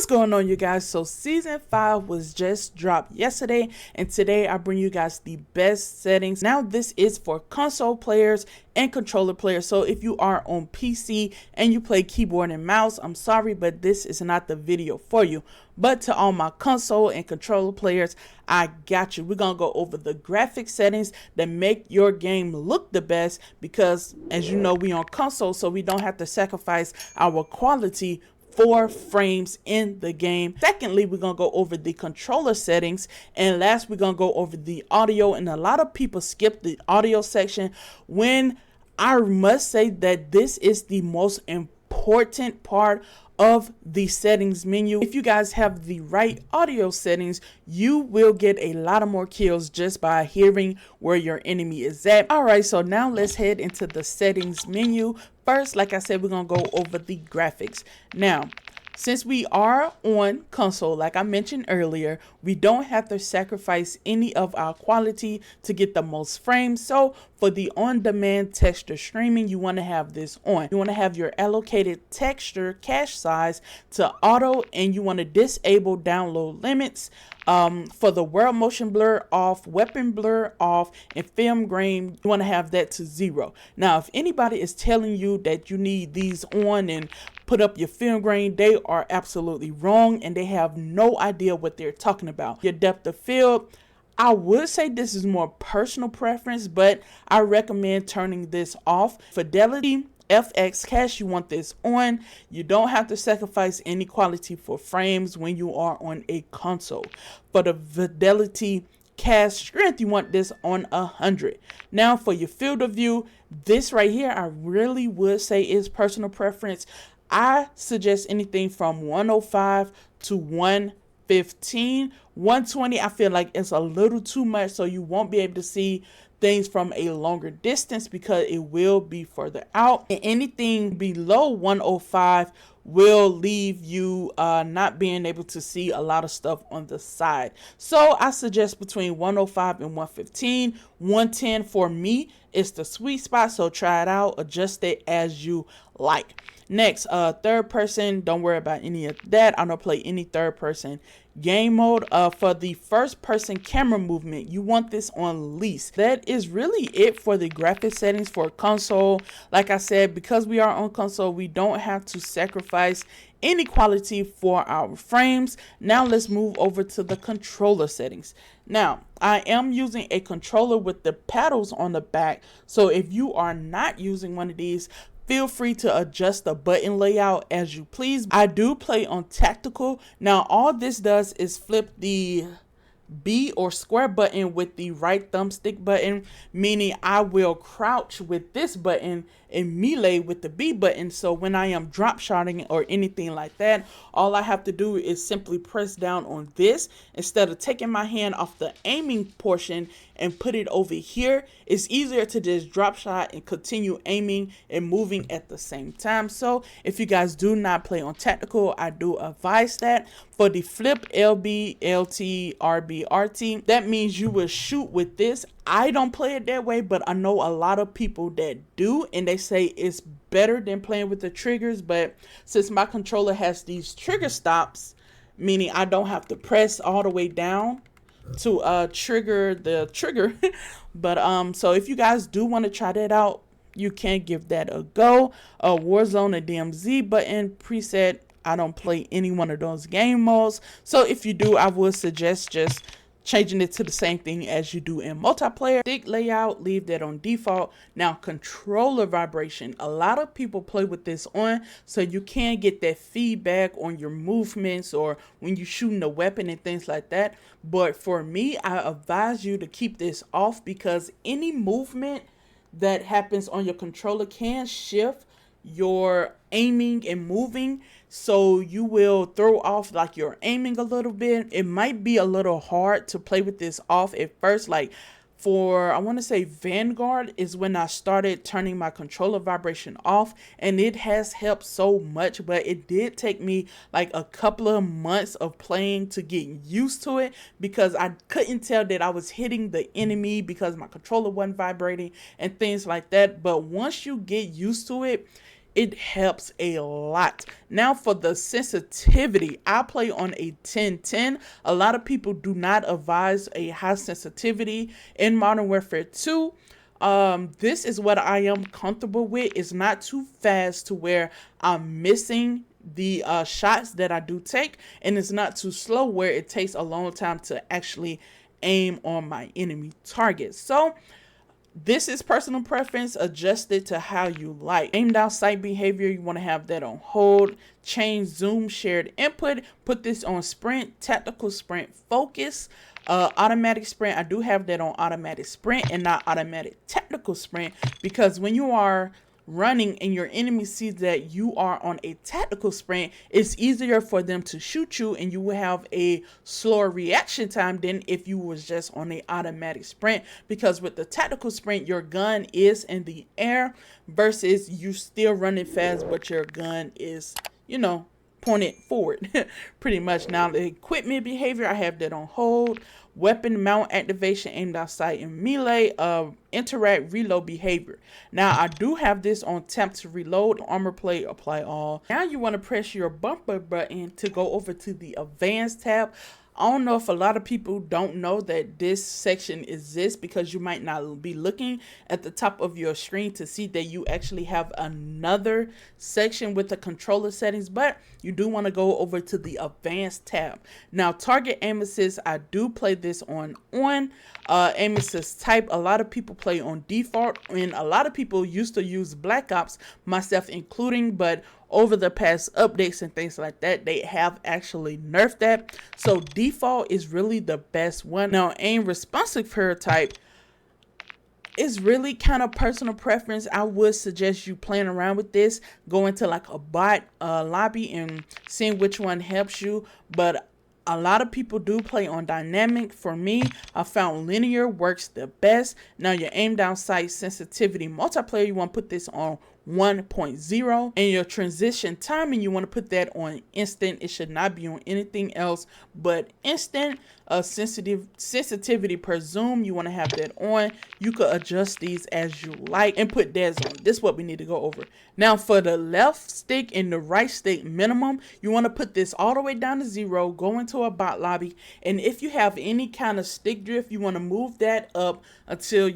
What's going on, you guys? So season 5 was just dropped yesterday, and today I bring you guys the best settings. Now this is for console players and controller players. So if you are on PC and you play keyboard and mouse, I'm sorry, but this is not the video for you. But to all my console and controller players, I got you. We're gonna go over the graphic settings that make your game look the best, because as you know, we on console, so we don't have to sacrifice our quality 4 frames in the game. Secondly, we're gonna go over the controller settings, and last we're gonna go over the audio. And a lot of people skip the audio section, when I must say that this is the most important part of the settings menu. If you guys have the right audio settings, you will get a lot of more kills just by hearing where your enemy is at. Alright, so now let's head into the settings menu. First, like I said, we're gonna go over the graphics. Now, since we are on console, like I mentioned earlier, we don't have to sacrifice any of our quality to get the most frames. So for the on-demand texture streaming, you want to have this on. You want to have your allocated texture cache size to auto, and you want to disable download limits. For the world motion blur off, weapon blur off, and film grain, you want to have that to 0. Now, if anybody is telling you that you need these on and put up your film grain, they are absolutely wrong, and they have no idea what they're talking about. Your depth of field, I would say this is more personal preference, but I recommend turning this off. Fidelity, FX cache, you want this on. You don't have to sacrifice any quality for frames when you are on a console. For the fidelity cache strength, you want this on 100. Now for your field of view, this right here I really would say is personal preference. I suggest anything from 105 to 115. 120 I feel like it's a little too much, so you won't be able to see things from a longer distance because it will be further out. And anything below 105 will leave you not being able to see a lot of stuff on the side. So I suggest between 105 and 115. 110 for me is the sweet spot, so try it out, adjust it as you like. Next, third person, don't worry about any of that. I don't play any third person game mode. For the first person camera movement, you want this on least. That is really it for the graphic settings for console. Like I said, because we are on console, we don't have to sacrifice any quality for our frames. Now let's move over to the controller settings. Now I am using a controller with the paddles on the back, so if you are not using one of these, feel free to adjust the button layout as you please. I do play on tactical. Now all this does is flip the B or square button with the right thumbstick button, meaning I will crouch with this button and melee with the B button. So when I am drop shotting or anything like that, all I have to do is simply press down on this instead of taking my hand off the aiming portion and put it over here. It's easier to just drop shot and continue aiming and moving at the same time. So if you guys do not play on tactical, I do advise that. For the flip LB, LT, RB, RT, that means you will shoot with this. I don't play it that way, but I know a lot of people that do, and they say it's better than playing with the triggers. But since my controller has these trigger stops, meaning I don't have to press all the way down to trigger the trigger. But so if you guys do want to try that out, you can give that a go. Warzon, a DMZ button preset, I don't play any one of those game modes, so if you do, I would suggest just changing it to the same thing as you do in multiplayer. Stick layout, leave that on default. Now controller vibration, a lot of people play with this on, so you can get that feedback on your movements or when you're shooting a weapon and things like that. But for me, I advise you to keep this off, because any movement that happens on your controller can shift your aiming and moving, so you will throw off like your aiming a little bit. It might be a little hard to play with this off at first. Like for, I want to say Vanguard is when I started turning my controller vibration off, and it has helped so much. But it did take me like a couple of months of playing to get used to it, because I couldn't tell that I was hitting the enemy because my controller wasn't vibrating and things like that. But once you get used to it, it helps a lot. Now for the sensitivity, I play on a 1010. A lot of people do not advise a high sensitivity in Modern Warfare 2. This is what I am comfortable with. It's not too fast to where I'm missing the shots that I do take, and it's not too slow where it takes a long time to actually aim on my enemy target. So this is personal preference, adjusted to how you like. Aimed out sight behavior, you want to have that on hold. Change zoom shared input, put this on sprint, tactical sprint focus. Automatic sprint, I do have that on automatic sprint and not automatic tactical sprint, because when you are running and your enemy sees that you are on a tactical sprint, it's easier for them to shoot you, and you will have a slower reaction time than if you was just on a automatic sprint, because with the tactical sprint your gun is in the air versus you still running fast but your gun is, you know, pointed forward pretty much. Now the equipment behavior, I have that on hold. Weapon mount activation, aimed outside in melee. Interact reload behavior, now I do have this on tap to reload. Armor plate, apply all. Now you want to press your bumper button to go over to the advanced tab. I don't know if a lot of people don't know that this section exists, because you might not be looking at the top of your screen to see that you actually have another section with the controller settings, but you do want to go over to the advanced tab. Now target aim assist, I do play this on aim assist type. A lot of people play on default, and a lot of people used to use Black Ops, myself including, but over the past updates and things like that, they have actually nerfed that. So default is really the best one. Now aim responsive player type is really kind of personal preference. I would suggest you playing around with this, go into like a bot lobby and seeing which one helps you. But a lot of people do play on dynamic. For me, I found linear works the best. Now your aim down sight sensitivity multiplayer, you want to put this on 1.0, and your transition timing, you want to put that on instant. It should not be on anything else but instant. Sensitivity per zoom, you want to have that on. You could adjust these as you like and put DES on. This is what we need to go over. Now for the left stick and the right stick minimum, you want to put this all the way down to 0, go into a bot lobby, and if you have any kind of stick drift, you want to move that up until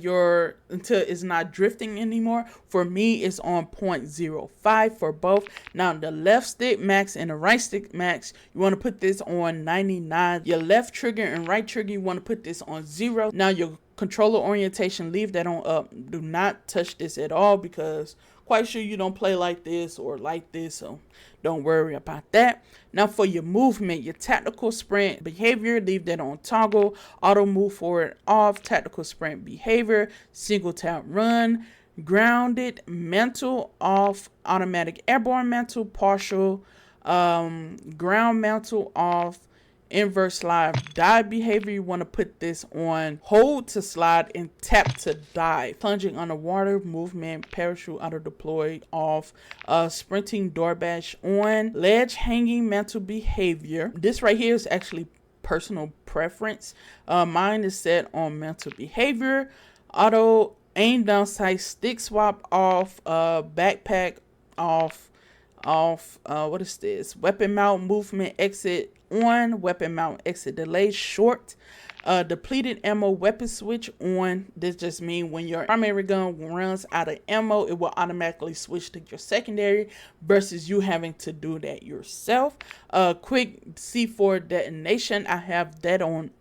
it's not drifting anymore. For me, it's on 0.05 for both. Now the left stick max and the right stick max, you want to put this on 99. Your left trigger and right trigger, you want to put this on 0. Now your controller orientation, leave that on up. Do not touch this at all, because quite sure you don't play like this or like this, so don't worry about that. Now for your movement, your tactical sprint behavior, leave that on toggle. Auto move forward off. Tactical sprint behavior, single tap run. Grounded mantle off. Automatic airborne mantle partial. Ground mantle off. Inverse slide dive behavior, you want to put this on hold to slide and tap to dive. Plunging underwater movement, parachute auto deploy off. Sprinting door bash on. Ledge hanging mantle behavior, this right here is actually personal preference. Mine is set on mantle behavior. Auto aim down sight stick swap off. Backpack off. What is this? Weapon mount movement exit on. Weapon mount exit delay short. Depleted ammo weapon switch on. This just means when your primary gun runs out of ammo, it will automatically switch to your secondary versus you having to do that yourself. Quick C4 detonation, I have that on.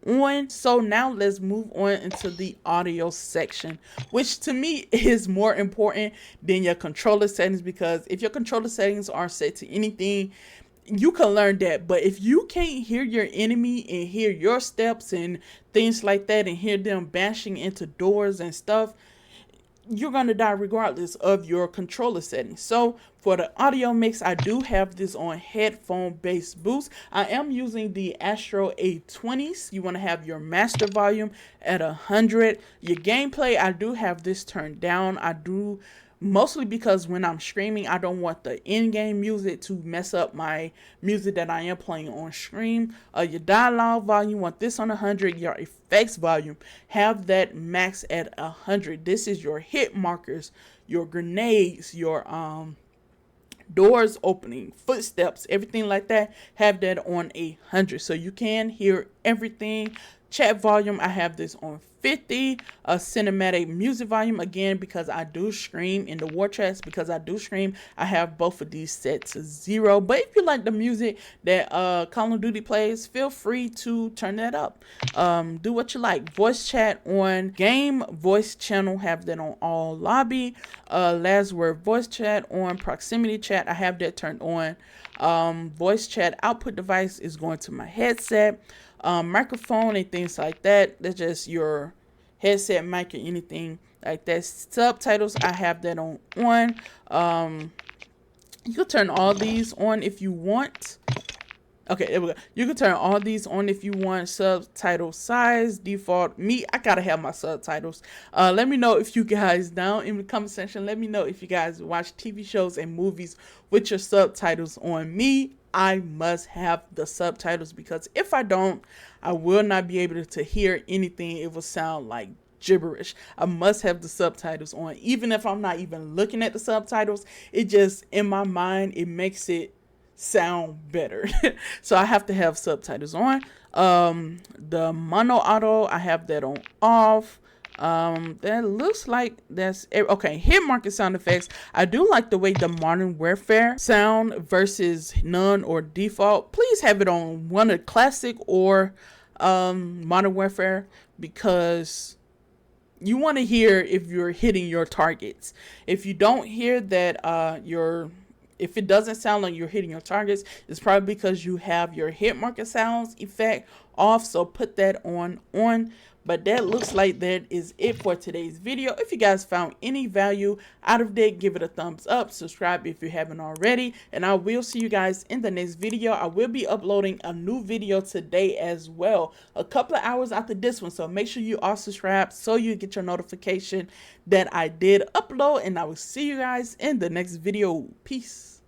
So now let's move on into the audio section, which to me is more important than your controller settings, because if your controller settings are set to anything, you can learn that. But if you can't hear your enemy and hear your steps and things like that, and hear them bashing into doors and stuff, you're going to die regardless of your controller settings. So for the audio mix, I do have this on headphone based boost. I am using the Astro A20s. You want to have your master volume at 100. Your gameplay, I do have this turned down. I do, mostly because when I'm streaming, I don't want the in-game music to mess up my music that I am playing on stream. Your dialogue volume, want this on 100. Your effects volume, have that max at 100. This is your hit markers, your grenades, your doors opening, footsteps, everything like that, have that on 100, so you can hear everything. Chat volume, I have this on 50. Cinematic music volume, again, because I do stream in the war chats, because I do stream, I have both of these set to 0. But if you like the music that Call of Duty plays, feel free to turn that up. Do what you like. Voice chat on game voice channel, have that on all lobby. Last word voice chat on proximity chat, I have that turned on. Voice chat output device is going to my headset. Microphone and things like that, that's just your headset mic or anything like that. Subtitles, I have that on. You can turn all these on if you want. Okay, there we go. You can turn all these on if you want. Subtitle size, default. Me, I gotta have my subtitles. Let me know if you guys, down in the comment section, let me know if you guys watch TV shows and movies with your subtitles on. Me, I must have the subtitles, because if I don't, I will not be able to hear anything. It will sound like gibberish. I must have the subtitles on. Even if I'm not even looking at the subtitles, it just, in my mind, it makes it sound better. So I have to have subtitles on. The mono auto, I have that on off. That looks like that's okay. Hit market sound effects, I do like the way the Modern Warfare sound versus none or default. Please have it on one of classic or Modern Warfare, because you want to hear if you're hitting your targets. If you don't hear that if it doesn't sound like you're hitting your targets, it's probably because you have your hit market sounds effect off. So put that on. But that looks like that is it for today's video. If you guys found any value out of that, give it a thumbs up. Subscribe if you haven't already. And I will see you guys in the next video. I will be uploading a new video today as well, a couple of hours after this one. So make sure you are subscribed so you get your notification that I did upload. And I will see you guys in the next video. Peace.